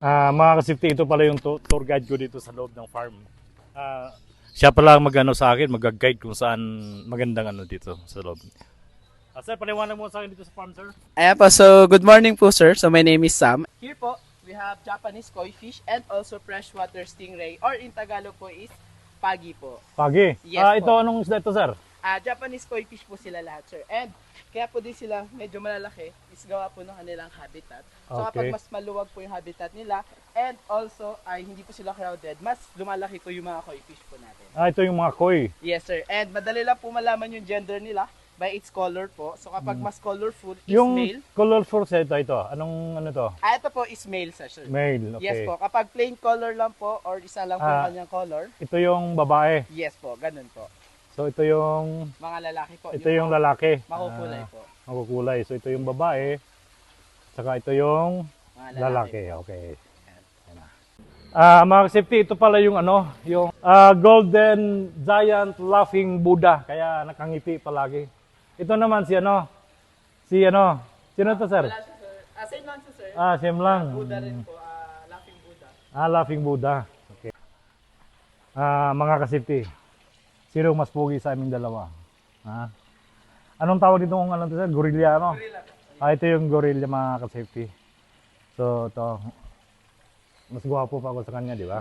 Mga kasipti, ito pala yung tour guide ko dito sa loob ng farm. Siya pala mag-ano sa akin, mag-guide kung saan magandang ano dito sa loob. Sir, paliwanag mo sa akin dito sa farm, sir. Ayan po, so good morning po sir. So my name is Sam. Here po, we have Japanese koi fish and also freshwater stingray or in Tagalog po is pagi po. Pagi. Yes Ito po. anong isda ito, sir? Japanese koi fish po sila lahat sir. And kaya po din sila medyo malalaki is gawa po ng kanilang habitat. So kapag Okay. mas maluwag po yung habitat nila and also ay hindi po sila crowded, mas lumalaki po yung mga koi fish po natin. Ito yung mga koi. Yes sir. And madali lang po malaman yung gender nila by its color po. So kapag mas colorful is Yung male. colorful set ito. Anong ano to? Ito po is male sir. Male. Okay. Yes po. Kapag plain color lang po or isa lang po yung kanyang color, Ito yung babae. yes po, ganun po. So ito yung Mga lalaki po. ito yung lalaki. Makukulay po. Makukulay. So ito yung babae. Saka ito yung Mga lalaki. po. Okay. Mga kasipti, ito pala yung ano, yung golden giant laughing Buddha. Kaya nakangiti palagi. Ito naman si ano, sino to, sir? Wala siya sir. Same lang siya sir. Same lang. Buddha rin po. Laughing Buddha. Laughing Buddha. Okay. Mga kasipti, sino mas pugi sa aming dalawa? Anong tawag dito kung ano to, sir? Gorilla, ano? Gorilla. Ito yung gorilla, mga kasipti. So, ito. Mas gwapo pa ako sa kanya, di ba?